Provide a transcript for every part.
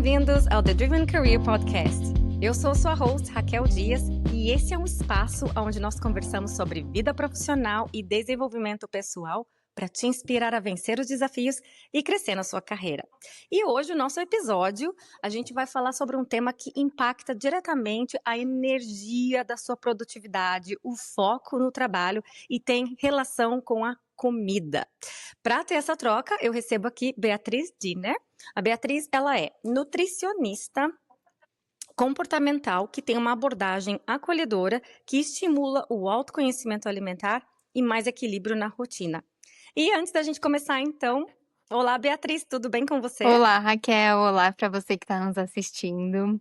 bem-vindos ao The Driven Career Podcast. Eu sou sua host, Raquel Dias, e esse é um espaço onde nós conversamos sobre vida profissional e desenvolvimento pessoal para te inspirar a vencer os desafios e crescer na sua carreira. E hoje, o nosso episódio, a gente vai falar sobre um tema que impacta diretamente a energia da sua produtividade, o foco no trabalho e tem relação com a comida. Para ter essa troca, eu recebo aqui Beatriz Diner. A Beatriz, ela é nutricionista comportamental que tem uma abordagem acolhedora que estimula o autoconhecimento alimentar e mais equilíbrio na rotina. E antes da gente começar, então, olá, Beatriz, tudo bem com você? Olá, Raquel. Olá para você que está nos assistindo.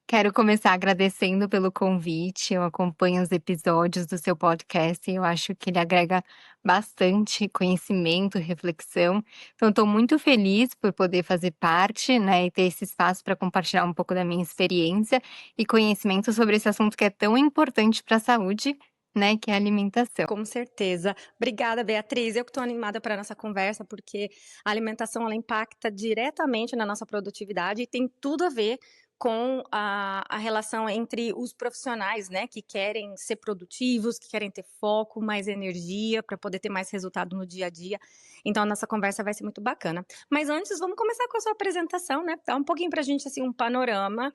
Quero começar agradecendo pelo convite. Eu acompanho os episódios do seu podcast e eu acho que ele agrega bastante conhecimento, reflexão. Então, estou muito feliz por poder fazer parte, né, e ter esse espaço para compartilhar um pouco da minha experiência e conhecimento sobre esse assunto que é tão importante para a saúde, né, que é a alimentação. Com certeza. Obrigada, Beatriz. Eu que estou animada para a nossa conversa, porque a alimentação ela impacta diretamente na nossa produtividade e tem tudo a ver com a relação entre os profissionais, né, que querem ser produtivos, que querem ter foco, mais energia para poder ter mais resultado no dia a dia. Então, a nossa conversa vai ser muito bacana. Mas antes, vamos começar com a sua apresentação, né? Dá um pouquinho para a gente, assim, um panorama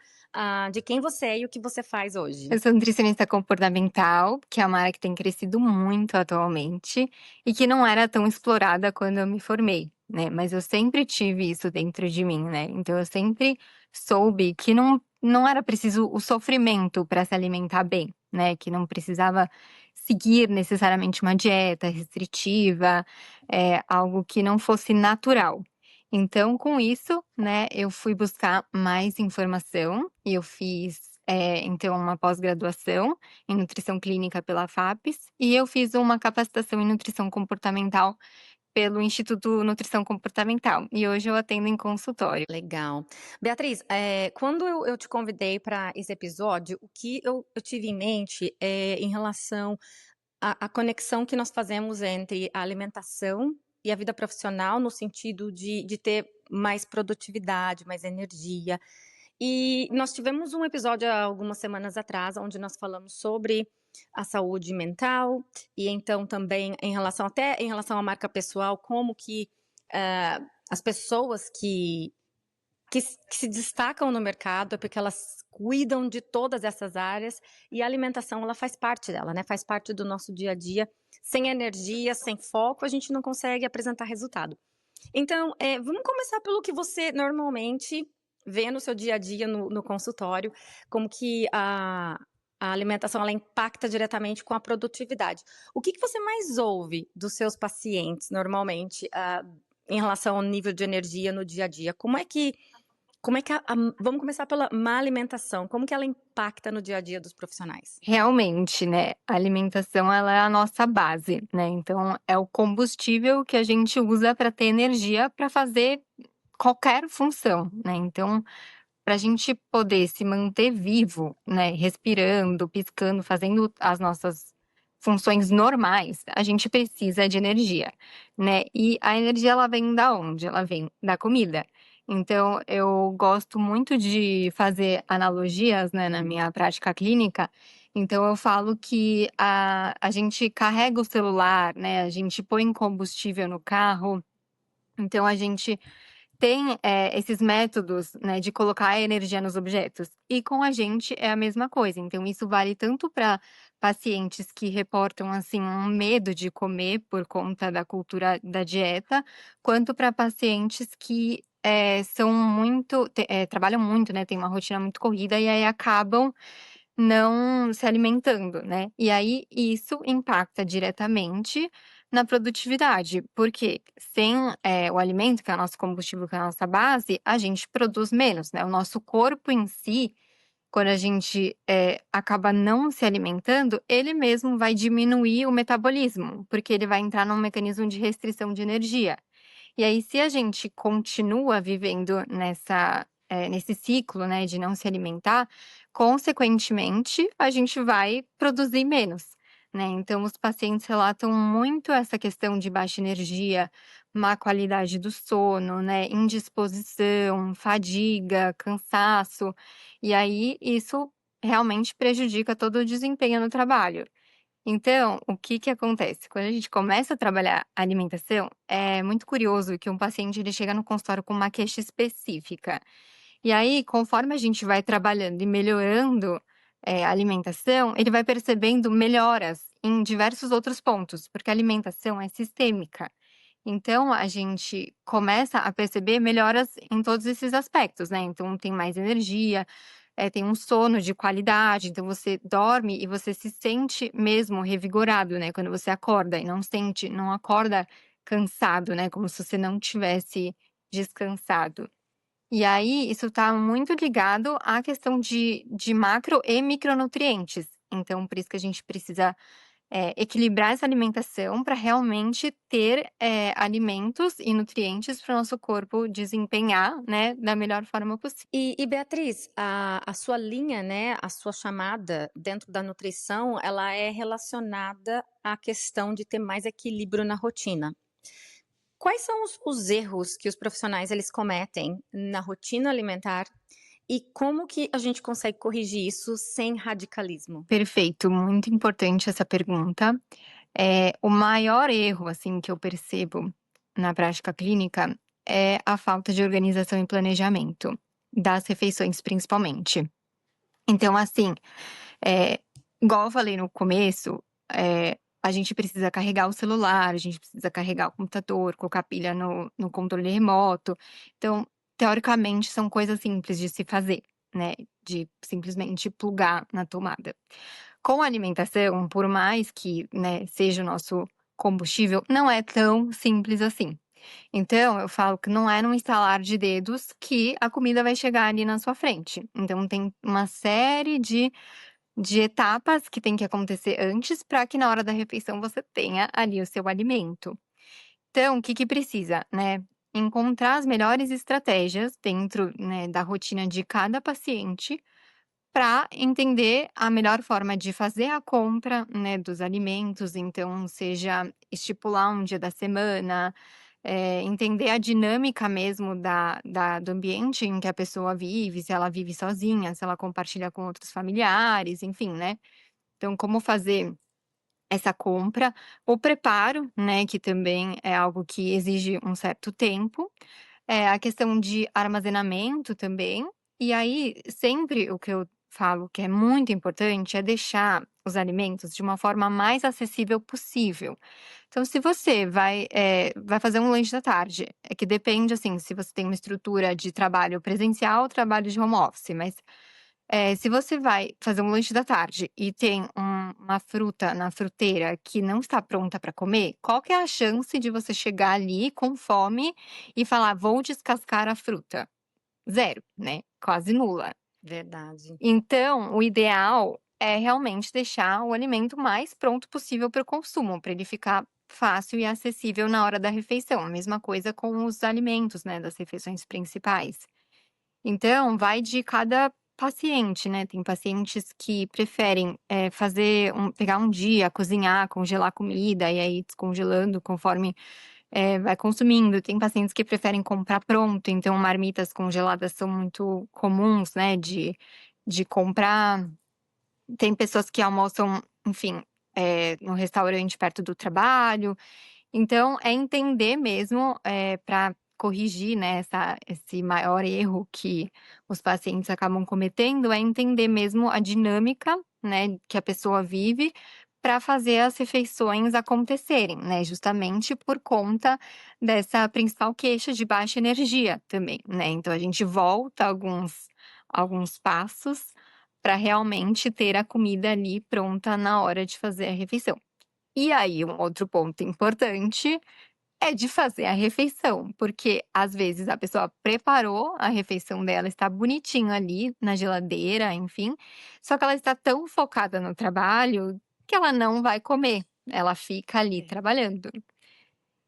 de quem você é e o que você faz hoje. Eu sou nutricionista comportamental, que é uma área que tem crescido muito atualmente e que não era tão explorada quando eu me formei, né? Mas eu sempre tive isso dentro de mim, né? Então eu sempre soube que não era preciso o sofrimento para se alimentar bem, né? Que não precisava seguir necessariamente uma dieta restritiva, algo que não fosse natural. Então, com isso, né, eu fui buscar mais informação e eu fiz então, uma pós-graduação em nutrição clínica pela FAPES e eu fiz uma capacitação em nutrição comportamental pelo Instituto Nutrição Comportamental. E hoje eu atendo em consultório. Legal. Beatriz, quando eu te convidei para esse episódio, o que eu tive em mente é em relação à conexão que nós fazemos entre a alimentação e a vida profissional, no sentido de ter mais produtividade, mais energia. E nós tivemos um episódio há algumas semanas atrás, onde nós falamos sobre a saúde mental, e então também até em relação à marca pessoal, como que as pessoas que se destacam no mercado é porque elas cuidam de todas essas áreas e a alimentação ela faz parte dela, né? Faz parte do nosso dia a dia. Sem energia, sem foco, a gente não consegue apresentar resultado. Então, vamos começar pelo que você normalmente vê no seu dia a dia no consultório, como que a alimentação ela impacta diretamente com a produtividade. O que você mais ouve dos seus pacientes normalmente em relação ao nível de energia no dia a dia? Como é que vamos começar pela má alimentação, como que ela impacta no dia a dia dos profissionais? Realmente, né, a alimentação ela é a nossa base, né? Então é o combustível que a gente usa para ter energia para fazer qualquer função, né? Então, para a gente poder se manter vivo, né, respirando, piscando, fazendo as nossas funções normais, a gente precisa de energia, né? E a energia ela vem da onde? Ela vem da comida. Então, eu gosto muito de fazer analogias, né, na minha prática clínica. Então, eu falo que a gente carrega o celular, né, a gente põe combustível no carro, então a gente tem, esses métodos, né, de colocar a energia nos objetos. E com a gente é a mesma coisa. Então isso vale tanto para pacientes que reportam, assim, um medo de comer por conta da cultura da dieta, quanto para pacientes que, são muito trabalham muito, né, têm uma rotina muito corrida e aí acabam não se alimentando, né. E aí isso impacta diretamente na produtividade, porque sem, o alimento, que é o nosso combustível, que é a nossa base, a gente produz menos, né. O nosso corpo em si, quando a gente, acaba não se alimentando, ele mesmo vai diminuir o metabolismo, porque ele vai entrar num mecanismo de restrição de energia. E aí, se a gente continua vivendo nesse ciclo, né, de não se alimentar, consequentemente, a gente vai produzir menos, né. Então os pacientes relatam muito essa questão de baixa energia, má qualidade do sono, né, indisposição, fadiga, cansaço, e aí isso realmente prejudica todo o desempenho no trabalho. Então, o que que acontece? Quando a gente começa a trabalhar a alimentação, é muito curioso que um paciente ele chega no consultório com uma queixa específica. E aí, conforme a gente vai trabalhando e melhorando, a alimentação, ele vai percebendo melhoras em diversos outros pontos, porque a alimentação é sistêmica. Então, a gente começa a perceber melhoras em todos esses aspectos, né. Então tem mais energia, tem um sono de qualidade, então você dorme e você se sente mesmo revigorado, né, quando você acorda e não acorda cansado, né, como se você não tivesse descansado. E aí, isso está muito ligado à questão de macro e micronutrientes. Então, por isso que a gente precisa, equilibrar essa alimentação para realmente ter, alimentos e nutrientes para o nosso corpo desempenhar, né, da melhor forma possível. E Beatriz, a sua linha, né, a sua chamada dentro da nutrição, ela é relacionada à questão de ter mais equilíbrio na rotina. Quais são os erros que os profissionais eles cometem na rotina alimentar e como que a gente consegue corrigir isso sem radicalismo? Perfeito, muito importante essa pergunta. O maior erro, assim, que eu percebo na prática clínica é a falta de organização e planejamento, das refeições principalmente. Então, assim, eh, igual eu falei no começo, a gente precisa carregar o celular, a gente precisa carregar o computador, colocar pilha no controle remoto. Então, teoricamente, são coisas simples de se fazer, né, de simplesmente plugar na tomada. Com a alimentação, por mais que, né, seja o nosso combustível, não é tão simples assim. Então, eu falo que não é num estalar de dedos que a comida vai chegar ali na sua frente. Então, tem uma série de etapas que tem que acontecer antes para que na hora da refeição você tenha ali o seu alimento. Então, o que que precisa, né? Encontrar as melhores estratégias dentro, né, da rotina de cada paciente para entender a melhor forma de fazer a compra, né, dos alimentos, então seja estipular um dia da semana, entender a dinâmica mesmo do ambiente em que a pessoa vive, se ela vive sozinha, se ela compartilha com outros familiares, enfim, né. Então como fazer essa compra, o preparo, né, que também é algo que exige um certo tempo, a questão de armazenamento também, e aí sempre o que eu falo que é muito importante é deixar os alimentos de uma forma mais acessível possível. Então se você vai fazer um lanche da tarde, é que depende, assim, se você tem uma estrutura de trabalho presencial ou trabalho de home office, mas, se você vai fazer um lanche da tarde e tem uma fruta na fruteira que não está pronta para comer, qual que é a chance de você chegar ali com fome e falar: "Vou descascar a fruta"? Zero, né, quase nula. Verdade. Então, o ideal é realmente deixar o alimento mais pronto possível para o consumo, para ele ficar fácil e acessível na hora da refeição. A mesma coisa com os alimentos, né, das refeições principais. Então, vai de cada paciente, né, tem pacientes que preferem, pegar um dia, cozinhar, congelar comida e aí descongelando conforme, vai consumindo. Tem pacientes que preferem comprar pronto, então marmitas congeladas são muito comuns, né, de comprar. Tem pessoas que almoçam, enfim, no restaurante perto do trabalho, então é entender mesmo, para corrigir, né, esse maior erro que os pacientes acabam cometendo, é entender mesmo a dinâmica, né, que a pessoa vive, para fazer as refeições acontecerem, né, justamente por conta dessa principal queixa de baixa energia também, né. Então a gente volta alguns passos para realmente ter a comida ali pronta na hora de fazer a refeição. E aí, um outro ponto importante é de fazer a refeição, porque às vezes a pessoa preparou a refeição dela, está bonitinho ali na geladeira, enfim, só que ela está tão focada no trabalho que ela não vai comer, ela fica ali É. trabalhando.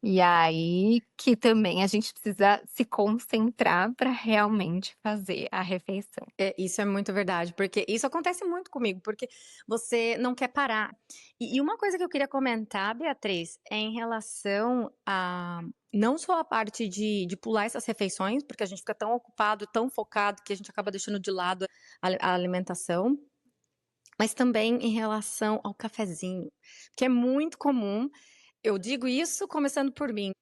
E aí que também a gente precisa se concentrar para realmente fazer a refeição. Isso é muito verdade, porque isso acontece muito comigo, porque você não quer parar. E uma coisa que eu queria comentar, Beatriz, é em relação a não só a parte de pular essas refeições, porque a gente fica tão ocupado, tão focado, que a gente acaba deixando de lado a alimentação, mas também em relação ao cafezinho, que é muito comum. Eu digo isso começando por mim.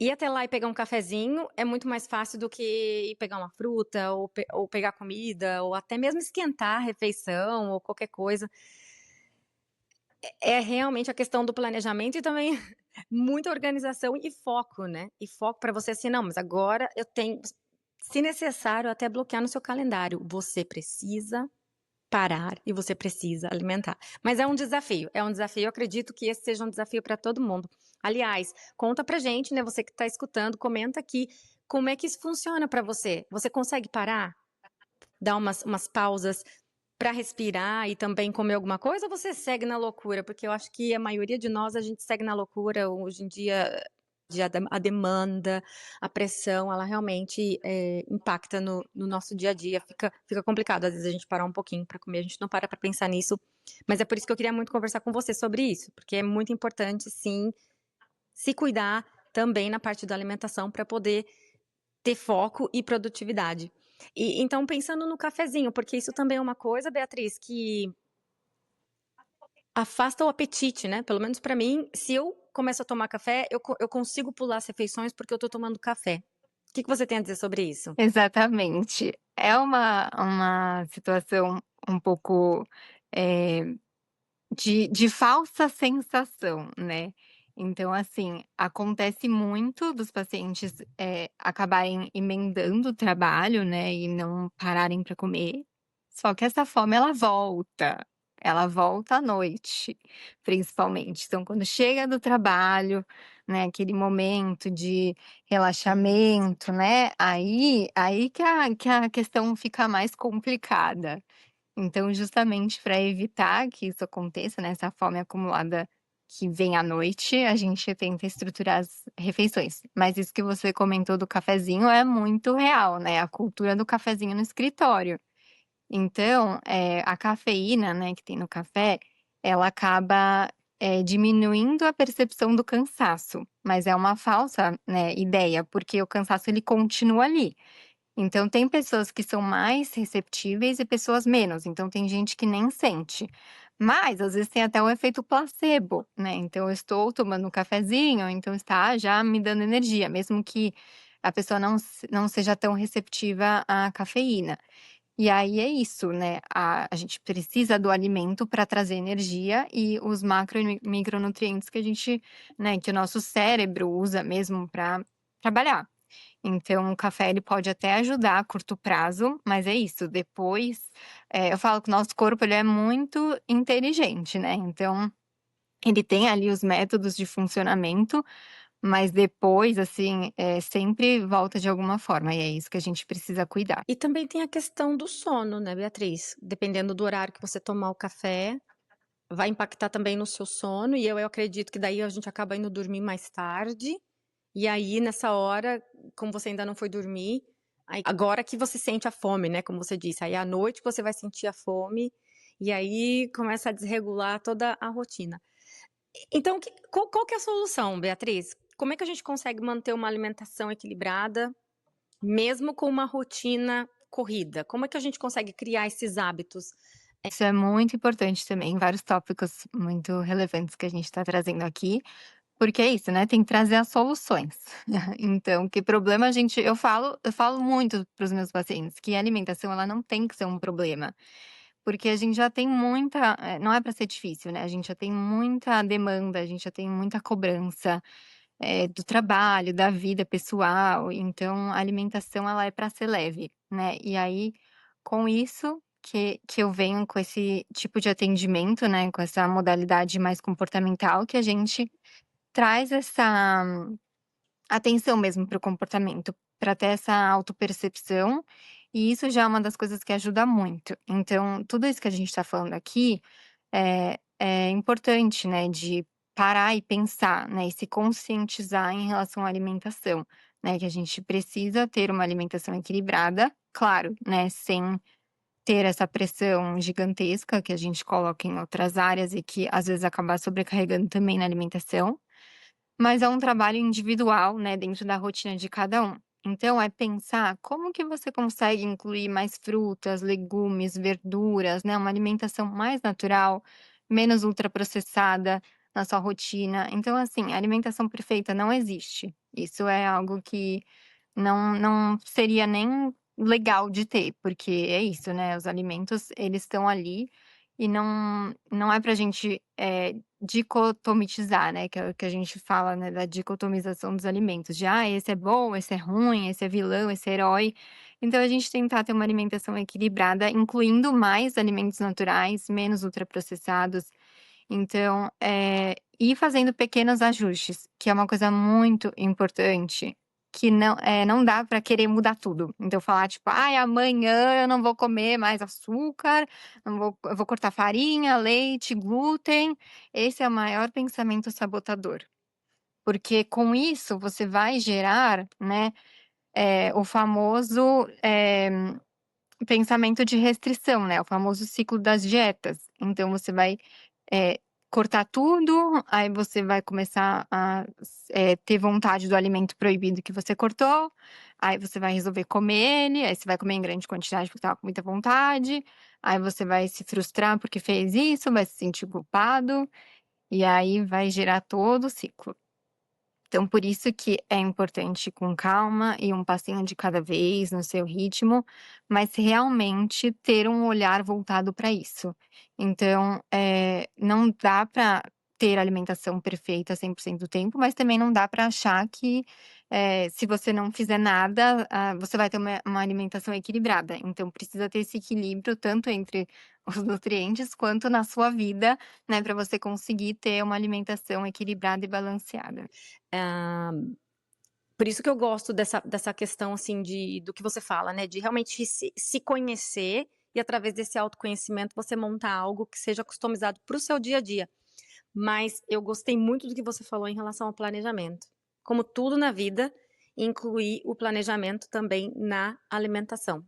Ir até lá e pegar um cafezinho é muito mais fácil do que ir pegar uma fruta ou pegar comida ou até mesmo esquentar a refeição ou qualquer coisa. É realmente a questão do planejamento e também muita organização e foco, né. E foco para você, assim: "Não, mas agora eu tenho", se necessário, até bloquear no seu calendário. Você precisa parar e você precisa alimentar. Mas é um desafio, eu acredito que esse seja um desafio para todo mundo. Aliás, conta pra gente, né, você que está escutando, comenta aqui como é que isso funciona para você. Você consegue parar? Dar umas pausas para respirar e também comer alguma coisa ou você segue na loucura? Porque eu acho que a maioria de nós, a gente segue na loucura hoje em dia, a demanda, a pressão, ela realmente, impacta no nosso dia a dia, fica complicado às vezes a gente parar um pouquinho para comer, a gente não para para pensar nisso, mas é por isso que eu queria muito conversar com você sobre isso, porque é muito importante sim, se cuidar também na parte da alimentação para poder ter foco e produtividade. E então pensando no cafezinho, porque isso também é uma coisa, Beatriz, que afasta o apetite, né, pelo menos pra mim, se eu começo a tomar café, eu consigo pular as refeições, porque eu tô tomando café. O que que você tem a dizer sobre isso? Exatamente. É uma situação um pouco, eh, de falsa sensação, né. Então, assim, acontece muito dos pacientes, acabarem emendando o trabalho, né, e não pararem para comer, só que essa fome ela volta à noite, principalmente. Então quando chega do trabalho, né, aquele momento de relaxamento, né, aí que a questão fica mais complicada. Então, justamente para evitar que isso aconteça, né, essa fome acumulada que vem à noite, a gente tenta estruturar as refeições. Mas isso que você comentou do cafezinho é muito real, né, a cultura do cafezinho no escritório. Então, a cafeína, né, que tem no café, ela acaba, diminuindo a percepção do cansaço, mas é uma falsa, né, ideia, porque o cansaço ele continua ali. Então tem pessoas que são mais receptíveis e pessoas menos, então tem gente que nem sente. Mas às vezes tem até o efeito placebo, né, então eu estou tomando um cafezinho, então está já me dando energia, mesmo que a pessoa não seja tão receptiva à cafeína. E aí é isso, né, a gente precisa do alimento para trazer energia e os macro e micronutrientes que a gente, né, que o nosso cérebro usa mesmo para trabalhar. Então o café ele pode até ajudar a curto prazo, mas é isso, depois, eu falo que o nosso corpo ele é muito inteligente, né, então ele tem ali os métodos de funcionamento, mas depois, assim, sempre volta de alguma forma, e é isso que a gente precisa cuidar. E também tem a questão do sono, né, Beatriz? Dependendo do horário que você tomar o café, vai impactar também no seu sono e eu acredito que daí a gente acaba indo dormir mais tarde, e aí nessa hora, como você ainda não foi dormir, aí agora que você sente a fome, né, como você disse, aí à noite você vai sentir a fome, e aí começa a desregular toda a rotina. Então qual que é a solução, Beatriz? Como é que a gente consegue manter uma alimentação equilibrada, mesmo com uma rotina corrida? Como é que a gente consegue criar esses hábitos? Isso é muito importante também, vários tópicos muito relevantes que a gente está trazendo aqui, porque é isso, né, tem que trazer as soluções. Então, que problema a gente eu falo muito para os meus pacientes que a alimentação ela não tem que ser um problema, porque a gente já tem muita não é para ser difícil, né, a gente já tem muita demanda, a gente já tem muita cobrança, do trabalho, da vida pessoal, então a alimentação ela é para ser leve, né. E aí, com isso que eu venho com esse tipo de atendimento, né, com essa modalidade mais comportamental que a gente traz essa atenção mesmo para o comportamento, para ter essa autopercepção, e isso já é uma das coisas que ajuda muito. Então, tudo isso que a gente está falando aqui é importante, né, de parar e pensar, né, e se conscientizar em relação à alimentação, né, que a gente precisa ter uma alimentação equilibrada, claro, né, sem ter essa pressão gigantesca que a gente coloca em outras áreas e que às vezes acaba sobrecarregando também na alimentação, mas é um trabalho individual, né, dentro da rotina de cada um. Então é pensar como que você consegue incluir mais frutas, legumes, verduras, né, uma alimentação mais natural, menos ultraprocessada na sua rotina. Então, assim, a alimentação perfeita não existe. Isso é algo que não seria nem legal de ter, porque é isso, né, os alimentos eles estão ali e não é pra gente, dicotomizar, né, que é o que a gente fala, né, da dicotomização dos alimentos, de: "Ah, esse é bom, esse é ruim, esse é vilão, esse é herói". Então a gente tentar ter uma alimentação equilibrada, incluindo mais alimentos naturais, menos ultraprocessados. Então, ir fazendo pequenos ajustes, que é uma coisa muito importante, que não dá para querer mudar tudo. Então falar tipo: "Ai, amanhã eu não vou comer mais açúcar, eu vou cortar farinha, leite, glúten". Esse é o maior pensamento sabotador, porque com isso você vai gerar, né, o famoso, pensamento de restrição, né, o famoso ciclo das dietas. Então você vai, cortar tudo, aí você vai começar a ter vontade do alimento proibido que você cortou, aí você vai resolver comer ele, aí você vai comer em grande quantidade porque estava com muita vontade, aí você vai se frustrar porque fez isso, vai se sentir culpado, e aí vai gerar todo o ciclo. Então, por isso que é importante ir com calma e um passinho de cada vez no seu ritmo, mas realmente ter um olhar voltado para isso. Então, não dá para ter alimentação perfeita 100% do tempo, mas também não dá para achar que, se você não fizer nada, você vai ter uma alimentação equilibrada. Então, precisa ter esse equilíbrio tanto entre os nutrientes quanto na sua vida, né, para você conseguir ter uma alimentação equilibrada e balanceada. Ah, por isso que eu gosto dessa questão, assim, do que você fala, né, de realmente se conhecer e através desse autoconhecimento você montar algo que seja customizado para o seu dia a dia. Mas eu gostei muito do que você falou em relação ao planejamento. Como tudo na vida, incluir o planejamento também na alimentação.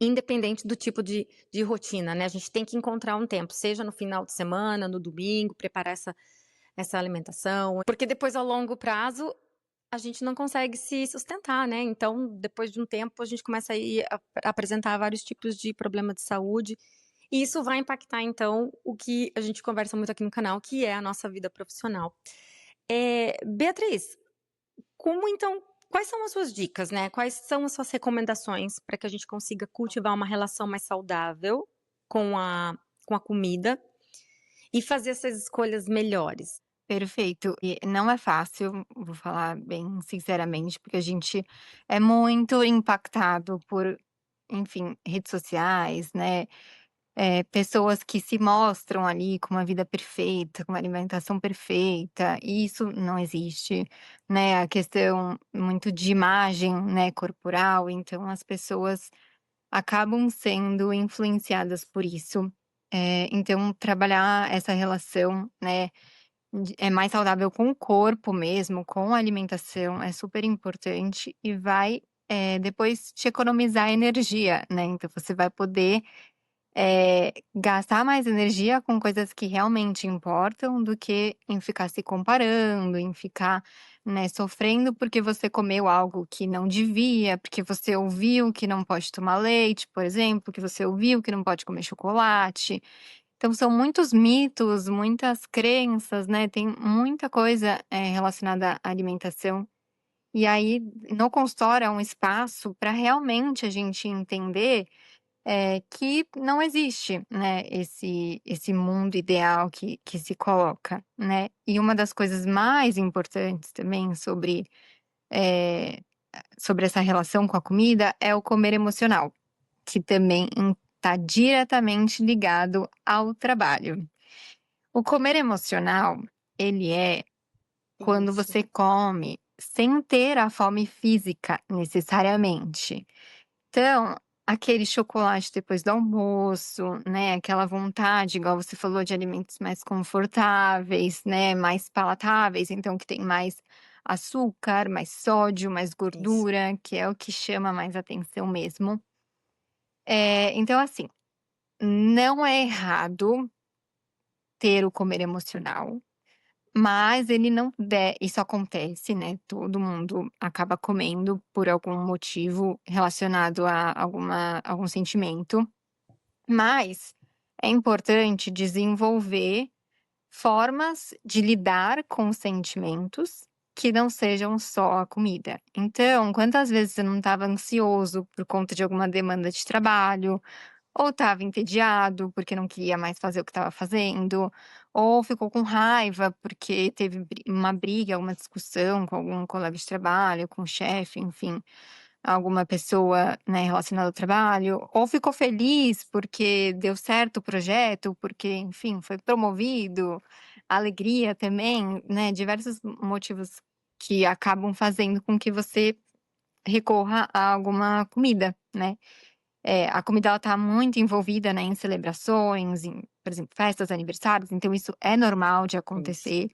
Independente do tipo de rotina, né, a gente tem que encontrar um tempo, seja no final de semana, no domingo, preparar essa alimentação, porque depois a longo prazo a gente não consegue se sustentar, né, então depois de um tempo a gente começa a apresentar vários tipos de problema de saúde, e isso vai impactar então o que a gente conversa muito aqui no canal, que é a nossa vida profissional. Beatriz, como então quais são as suas dicas, né, quais são as suas recomendações para que a gente consiga cultivar uma relação mais saudável com a comida e fazer essas escolhas melhores? Perfeito. E não é fácil, vou falar bem sinceramente, porque a gente é muito impactado por, enfim, redes sociais, né? Pessoas que se mostram ali com uma vida perfeita, com uma alimentação perfeita, e isso não existe, né? A questão muito de imagem, né, corporal, então as pessoas acabam sendo influenciadas por isso. Então, trabalhar essa relação, né? É mais saudável com o corpo mesmo, com a alimentação, é super importante e vai, depois te economizar energia, né, então você vai poder, gastar mais energia com coisas que realmente importam do que em ficar se comparando, em ficar, né, sofrendo porque você comeu algo que não devia, porque você ouviu que não pode tomar leite, por exemplo, que você ouviu que não pode comer chocolate. Então são muitos mitos, muitas crenças, né, tem muita coisa, relacionada à alimentação. E aí, no consultório é um espaço para realmente a gente entender, que não existe, né, esse mundo ideal que se coloca, né. E uma das coisas mais importantes também eh, sobre essa relação com a comida é o comer emocional, que também está diretamente ligado ao trabalho. O comer emocional, ele é quando Isso. você come sem ter a fome física necessariamente. Então, aquele chocolate depois do almoço, né, aquela vontade, igual você falou, de alimentos mais confortáveis, né, mais palatáveis, então que tem mais açúcar, mais sódio, mais Isso. gordura, que é o que chama mais atenção mesmo. Então assim, não é errado ter o comer emocional, mas ele não isso acontece, né, todo mundo acaba comendo por algum motivo relacionado a algum sentimento, mas é importante desenvolver formas de lidar com os sentimentos que não sejam só a comida. Então, quantas vezes você não estava ansioso por conta de alguma demanda de trabalho, ou estava entediado, porque não queria mais fazer o que estava fazendo, ou ficou com raiva porque teve uma briga, uma discussão com algum colega de trabalho, com o chefe, enfim, alguma pessoa, né, relacionada ao trabalho, ou ficou feliz porque deu certo o projeto, porque, enfim, foi promovido, alegria também, né, diversos motivos que acabam fazendo com que você recorra a alguma comida, né. A comida ela tá muito envolvida, né, em celebrações, em, por exemplo, festas, aniversários, então isso é normal de Isso. acontecer,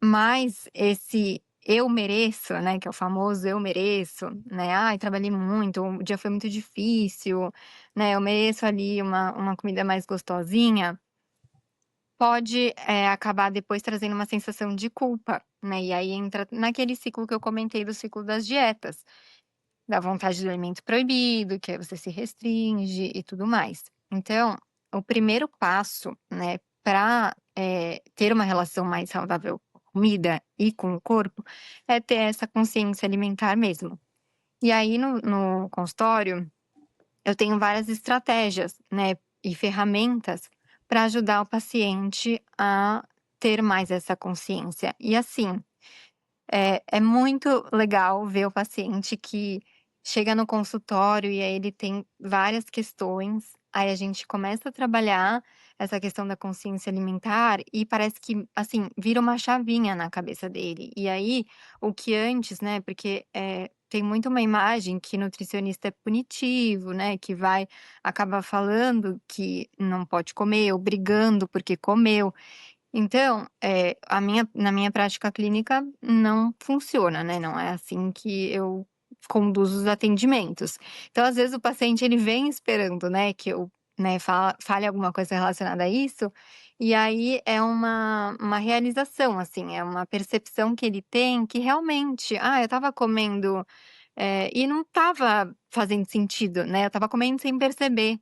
mas esse "eu mereço", né, que é o famoso "eu mereço", né, "Ai, trabalhei muito", "O dia foi muito difícil", né, "Eu mereço ali uma comida mais gostosinha", pode, acabar depois trazendo uma sensação de culpa, né, e aí entra naquele ciclo que eu comentei do ciclo das dietas. Da vontade do alimento proibido, que aí você se restringe e tudo mais. Então, o primeiro passo, né, para ter uma relação mais saudável com a comida e com o corpo, é ter essa consciência alimentar mesmo. E aí no consultório, eu tenho várias estratégias, né, e ferramentas para ajudar o paciente a ter mais essa consciência. E assim, é muito legal ver o paciente que chega no consultório e aí ele tem várias questões, aí a gente começa a trabalhar essa questão da consciência alimentar e parece que, assim, vira uma chavinha na cabeça dele. E aí, o que antes, né, porque, tem muito uma imagem que nutricionista é punitivo, né, que vai acabar falando que não pode comer, obrigando porque comeu. Então, na minha prática clínica não funciona, né, não é assim que eu conduzo os atendimentos. Então, às vezes, o paciente ele vem esperando, né, que eu, né, fale alguma coisa relacionada a isso, e aí é uma realização, assim, é uma percepção que ele tem que realmente: "Ah, eu estava comendo, e não estava fazendo sentido, né, eu estava comendo sem perceber".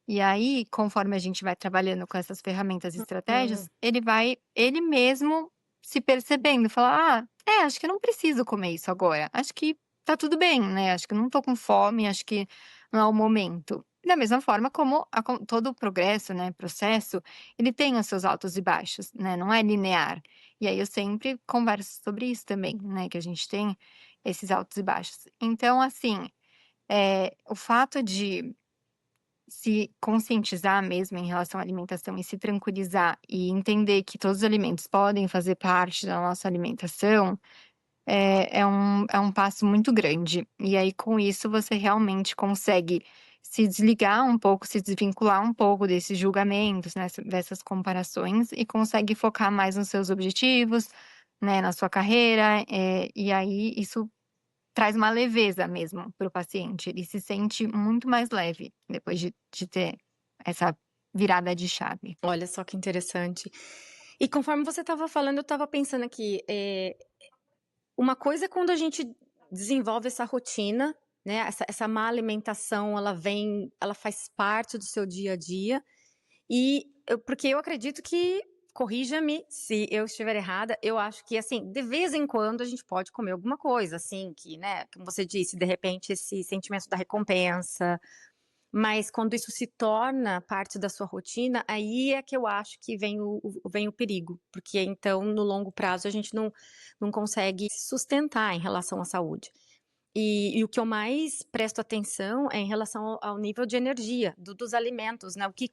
E aí, conforme a gente vai trabalhando com essas ferramentas e Hum. estratégias, ele vai ele mesmo se percebendo, falar: "Ah, acho que eu não preciso comer isso agora. Acho que tá tudo bem, né, acho que eu não tô com fome, acho que não é o momento". Da mesma forma como todo o progresso, né, processo, ele tem os seus altos e baixos, né, não é linear. E aí eu sempre converso sobre isso também, né, que a gente tem esses altos e baixos. Então, assim, o fato de se conscientizar mesmo em relação à alimentação e se tranquilizar e entender que todos os alimentos podem fazer parte da nossa alimentação, é um passo muito grande. E aí com isso você realmente consegue se desligar um pouco, se desvincular um pouco desses julgamentos, dessas comparações e consegue focar mais nos seus objetivos, né, na sua carreira, e aí isso traz uma leveza mesmo para o paciente, ele se sente muito mais leve depois de ter essa virada de chave. Olha só que interessante. E conforme você estava falando, eu estava pensando aqui, uma coisa é quando a gente desenvolve essa rotina, né, essa má alimentação, ela faz parte do seu dia a dia, porque eu acredito que, corrija-me se eu estiver errada, eu acho que, assim, de vez em quando a gente pode comer alguma coisa, assim, que, né, como você disse, de repente esse sentimento da recompensa, mas quando isso se torna parte da sua rotina, aí é que eu acho que vem o perigo, porque então no longo prazo a gente não consegue se sustentar em relação à saúde. E o que eu mais presto atenção é em relação ao nível de energia dos alimentos, né, o que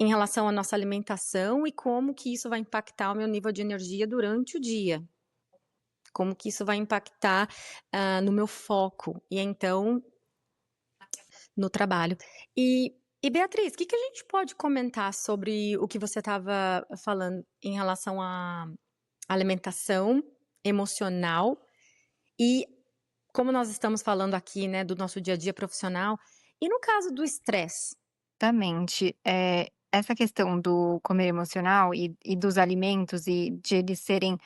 em relação à nossa alimentação e como que isso vai impactar o meu nível de energia durante o dia, como que isso vai impactar, no meu foco. E então no trabalho. E Beatriz, o que que a gente pode comentar sobre o que você estava falando em relação à alimentação emocional e como nós estamos falando aqui, né, do nosso dia a dia profissional, e no caso do estresse? Exatamente. Essa questão do comer emocional e dos alimentos e de eles serem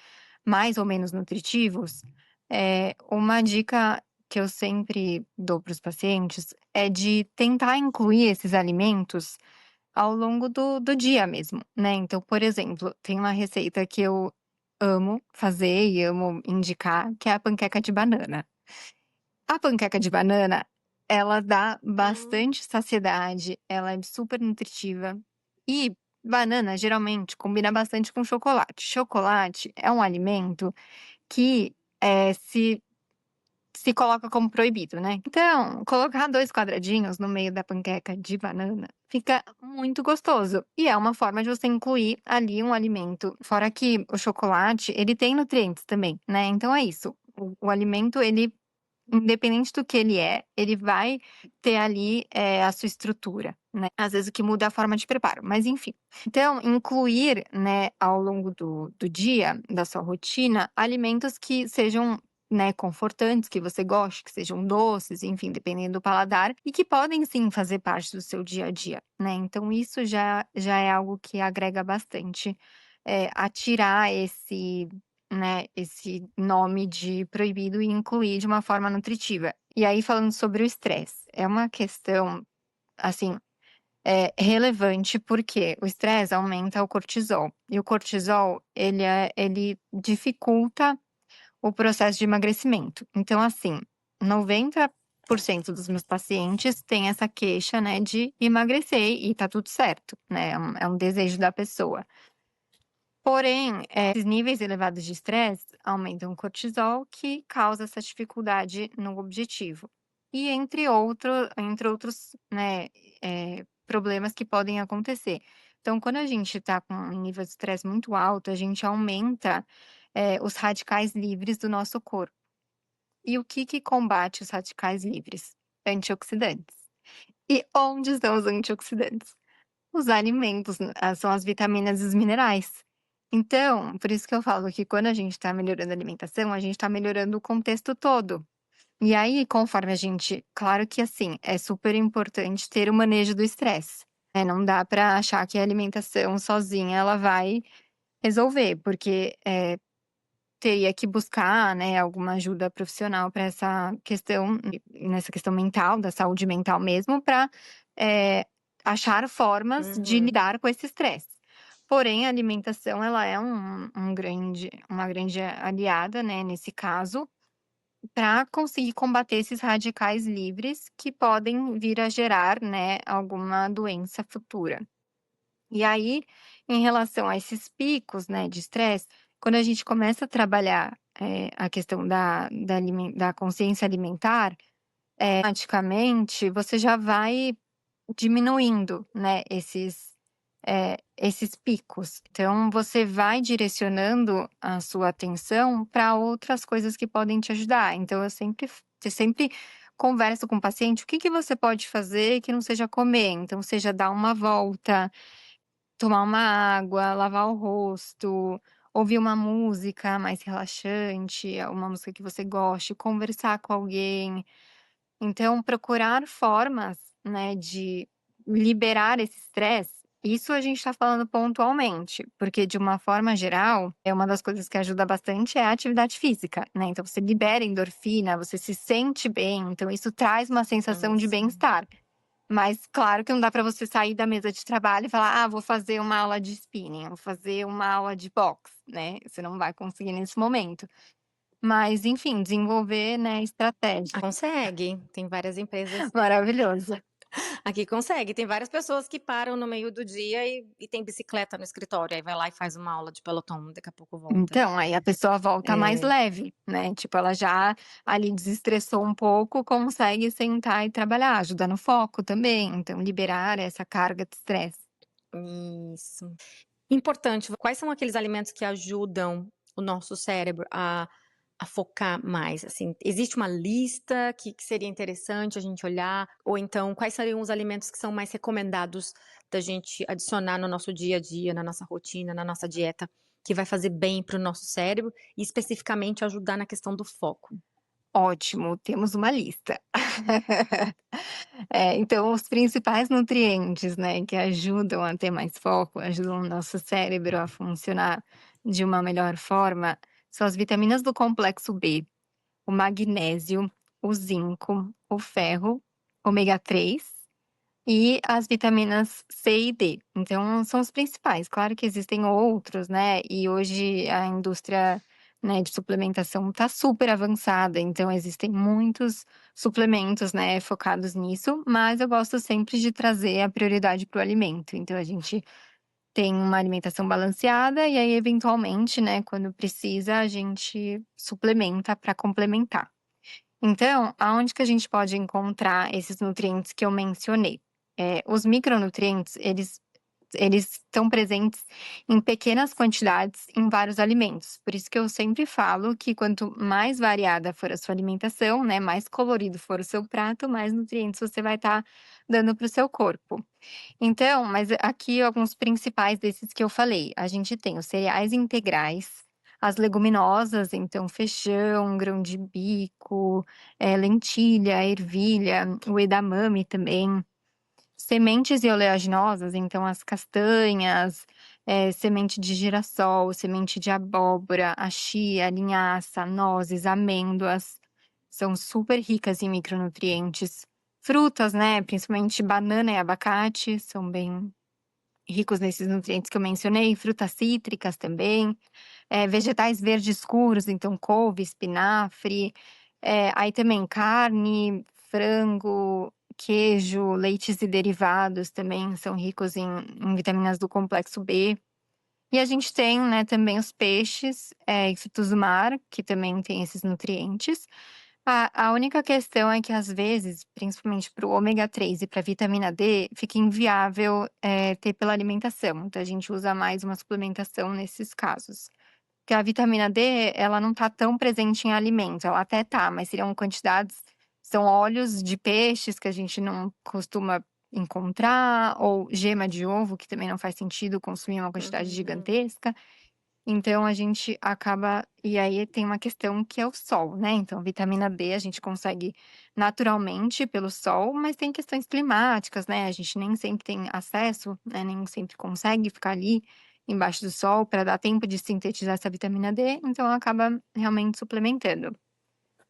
mais ou menos nutritivos, uma dica que eu sempre dou para os pacientes é de tentar incluir esses alimentos ao longo do dia mesmo, né. Então, por exemplo, tem uma receita que eu amo fazer e amo indicar, que é a panqueca de banana. A panqueca de banana, ela dá Hum. bastante saciedade, ela é super nutritiva e banana geralmente combina bastante com chocolate. Chocolate é um alimento que, se coloca como proibido, né. Então, colocar 2 quadradinhos no meio da panqueca de banana fica muito gostoso e é uma forma de você incluir ali um alimento. Fora que o chocolate, ele tem nutrientes também, né, então é isso, o alimento ele independente do que ele vai ter ali, a sua estrutura, né. Às vezes o que muda é a forma de preparo, mas enfim. Então, incluir, né, ao longo do dia, da sua rotina, alimentos que sejam, né, confortantes, que você goste, que sejam doces, enfim, dependendo do paladar, e que podem sim fazer parte do seu dia a dia, né. Então isso já é algo que agrega bastante, a tirar esse nome de proibido e incluir de uma forma nutritiva. E aí falando sobre o estresse, é uma questão, assim, relevante, porque o estresse aumenta o cortisol, e o cortisol ele dificulta o processo de emagrecimento. Então assim, 90% dos meus pacientes têm essa queixa, né, de emagrecer e tá tudo certo, né, é um desejo da pessoa. Porém, esses níveis elevados de estresse aumentam o cortisol, que causa essa dificuldade no objetivo. E entre outros, né, problemas que podem acontecer. Então, quando a gente está com um nível de estresse muito alto, a gente aumenta, os radicais livres do nosso corpo. E o que que combate os radicais livres? Antioxidantes. E onde estão os antioxidantes? Os alimentos, são as vitaminas e os minerais. Então, por isso que eu falo que quando a gente está melhorando a alimentação, a gente está melhorando o contexto todo. E aí, conforme a gente claro que, assim, é super importante ter o manejo do estresse, não dá para achar que a alimentação sozinha ela vai resolver, porque, teria que buscar, né, alguma ajuda profissional para essa questão nessa questão mental, da saúde mental mesmo, para achar formas de Uhum. lidar com esse estresse. Porém, a alimentação ela é uma grande aliada, né, nesse caso, para conseguir combater esses radicais livres que podem vir a gerar, né, alguma doença futura. E aí, em relação a esses picos, né, de estresse, quando a gente começa a trabalhar, a questão da consciência alimentar, automaticamente você já vai diminuindo, né, esses picos. Então você vai direcionando a sua atenção para outras coisas que podem te ajudar. Então eu sempre converso com o paciente, o que que você pode fazer que não seja comer? Então seja dar uma volta, tomar uma água, lavar o rosto, ouvir uma música mais relaxante, uma música que você goste, conversar com alguém. Então procurar formas, né, de liberar esse estresse, isso a gente está falando pontualmente, porque de uma forma geral, é uma das coisas que ajuda bastante é a atividade física, né, então você libera endorfina, você se sente bem, então isso traz uma sensação de Sim. bem-estar. Mas claro que não dá para você sair da mesa de trabalho e falar: "Ah, vou fazer uma aula de spinning, vou fazer uma aula de boxe", né, você não vai conseguir nesse momento. Mas enfim, desenvolver, né, estratégias. Consegue, tem várias empresas Maravilhoso. aqui consegue, tem várias pessoas que param no meio do dia e tem bicicleta no escritório, aí vai lá e faz uma aula de pelotão, daqui a pouco volta. Então, aí a pessoa volta mais É, leve, né, tipo, ela já ali desestressou um pouco, consegue sentar e trabalhar, ajuda no foco também, então liberar essa carga de estresse. isso. Importante, quais são aqueles alimentos que ajudam o nosso cérebro a a focar mais, assim? Existe uma lista que seria interessante a gente olhar? Ou então, quais seriam os alimentos que são mais recomendados da gente adicionar no nosso dia a dia, na nossa rotina, na nossa dieta, que vai fazer bem para o nosso cérebro e especificamente ajudar na questão do foco? Ótimo, temos uma lista. Então os principais nutrientes, né, que ajudam a ter mais foco, ajudam o nosso cérebro a funcionar de uma melhor forma, são as vitaminas do complexo B, o magnésio, o zinco, o ferro, ômega 3 e as vitaminas C e D. Então são os principais. Claro que existem outros, né, e hoje a indústria, né, de suplementação está super avançada, então existem muitos suplementos, né, focados nisso, mas eu gosto sempre de trazer a prioridade para o alimento. Então a gente tem uma alimentação balanceada e aí eventualmente, né, quando precisa a gente suplementa para complementar. Então, aonde que a gente pode encontrar esses nutrientes que eu mencionei? Os micronutrientes, eles estão presentes em pequenas quantidades em vários alimentos. Por isso que eu sempre falo que quanto mais variada for a sua alimentação, né, mais colorido for o seu prato, mais nutrientes você vai estar dando para o seu corpo. Então, mas aqui alguns principais desses que eu falei, a gente tem os cereais integrais, as leguminosas, então feijão, grão de bico, lentilha, ervilha, o edamame também, sementes e oleaginosas, então as castanhas, semente de girassol, semente de abóbora, a chia, a linhaça, nozes, amêndoas, são super ricas em micronutrientes. Frutas, né, principalmente banana e abacate, são bem ricos nesses nutrientes que eu mencionei, frutas cítricas também, vegetais verdes escuros, então couve, espinafre, aí também carne, frango, queijo, leites e derivados também são ricos em vitaminas do complexo B. E a gente tem, né, também os peixes, e frutos do mar, que também tem esses nutrientes. A única questão é que às vezes, principalmente para o ômega 3 e para a vitamina D, fica inviável, ter pela alimentação, então a gente usa mais uma suplementação nesses casos. Porque a vitamina D, ela não tá tão presente em alimentos, ela até tá, mas seriam quantidades são óleos de peixes que a gente não costuma encontrar, ou gema de ovo, que também não faz sentido consumir uma quantidade Uhum. gigantesca. Então a gente acaba e aí tem uma questão que é o sol, né, então vitamina D a gente consegue naturalmente pelo sol, mas tem questões climáticas, né, a gente nem sempre tem acesso, né, nem sempre consegue ficar ali embaixo do sol para dar tempo de sintetizar essa vitamina D, então acaba realmente suplementando.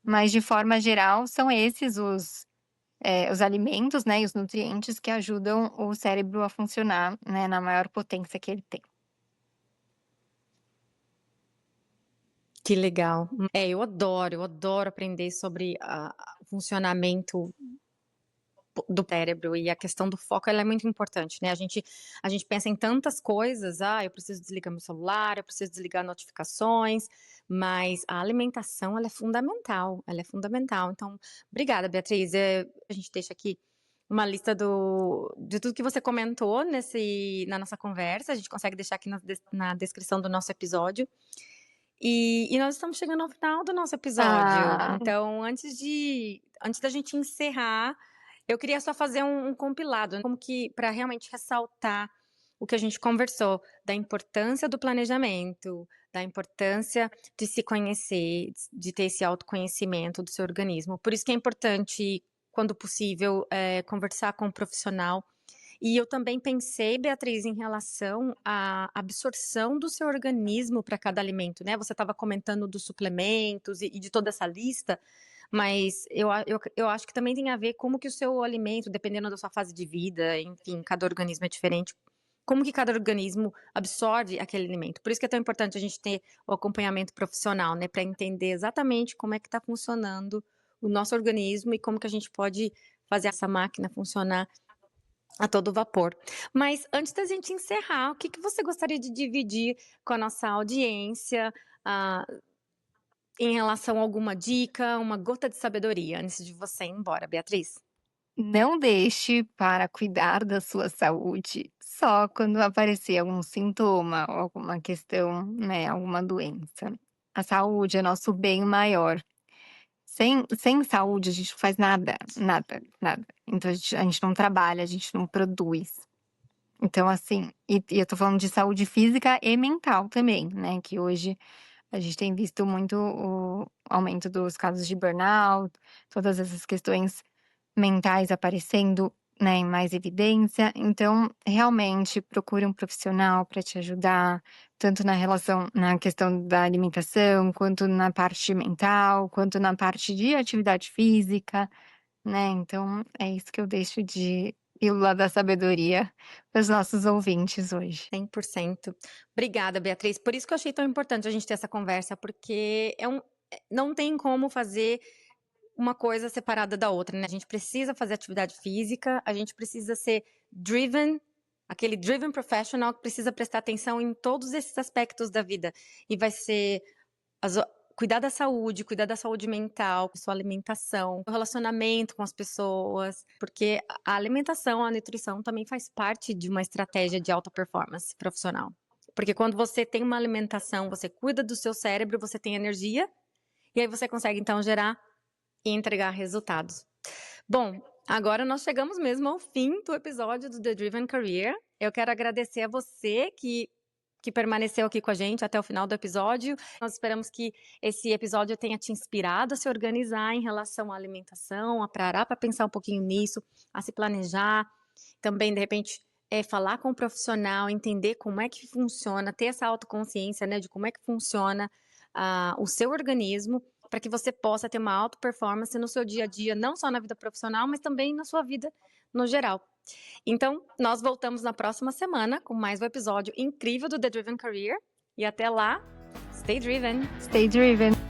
Mas de forma geral são esses os alimentos, né, e os nutrientes que ajudam o cérebro a funcionar, né, na maior potência que ele tem. Que legal. Eu adoro aprender sobre o funcionamento do cérebro e a questão do foco, ela é muito importante, né, a gente pensa em tantas coisas: "Ah, eu preciso desligar meu celular, eu preciso desligar notificações", mas a alimentação ela é fundamental. Então, obrigada Beatriz, a gente deixa aqui uma lista de tudo que você comentou na nossa conversa, a gente consegue deixar aqui na descrição do nosso episódio. E nós estamos chegando ao final do nosso episódio, Ah. então antes da gente encerrar, eu queria só fazer um compilado, como que para realmente ressaltar o que a gente conversou, da importância do planejamento, da importância de se conhecer, de ter esse autoconhecimento do seu organismo. Por isso que é importante, quando possível, conversar com um profissional. E eu também pensei, Beatriz, em relação à absorção do seu organismo para cada alimento, né, você estava comentando dos suplementos e de toda essa lista, mas eu acho que também tem a ver como que o seu alimento, dependendo da sua fase de vida, enfim, cada organismo é diferente, como que cada organismo absorve aquele alimento. Por isso que é tão importante a gente ter o acompanhamento profissional, né, para entender exatamente como é que está funcionando o nosso organismo e como que a gente pode fazer essa máquina funcionar a todo vapor. Mas antes da gente encerrar, o que que você gostaria de dividir com a nossa audiência, ah, em relação a alguma dica, uma gota de sabedoria, antes de você ir embora, Beatriz? Não deixe para cuidar da sua saúde só quando aparecer algum sintoma ou alguma questão, né, alguma doença. A saúde é nosso bem maior. Sem saúde, a gente não faz nada, nada, nada. Então a gente não trabalha, a gente não produz. Então, assim, e eu tô falando de saúde física e mental também, né? Que hoje a gente tem visto muito o aumento dos casos de burnout, todas essas questões mentais aparecendo, né, em mais evidência. Então, realmente, procure um profissional para te ajudar, tanto na questão da alimentação, quanto na parte mental, quanto na parte de atividade física, né. Então, é isso que eu deixo de pílula da sabedoria para os nossos ouvintes hoje. 100%. Obrigada, Beatriz. Por isso que eu achei tão importante a gente ter essa conversa, porque não tem como fazer uma coisa separada da outra, né? A gente precisa fazer atividade física, a gente precisa ser driven, aquele driven professional que precisa prestar atenção em todos esses aspectos da vida. E vai ser cuidar da saúde mental, sua alimentação, o relacionamento com as pessoas, porque a alimentação, a nutrição também faz parte de uma estratégia de alta performance profissional. Porque quando você tem uma alimentação, você cuida do seu cérebro, você tem energia, e aí você consegue então gerar e entregar resultados. Bom, agora nós chegamos mesmo ao fim do episódio do The Driven Career. Eu quero agradecer a você que permaneceu aqui com a gente até o final do episódio. Nós esperamos que esse episódio tenha te inspirado a se organizar em relação à alimentação, a parar para pensar um pouquinho nisso, a se planejar, também, de repente, falar com o profissional, entender como é que funciona, ter essa autoconsciência, né, de como é que funciona o seu organismo, para que você possa ter uma alta performance no seu dia a dia, não só na vida profissional, mas também na sua vida no geral. Então, nós voltamos na próxima semana com mais um episódio incrível do The Driven Career. E até lá, stay driven! Stay driven!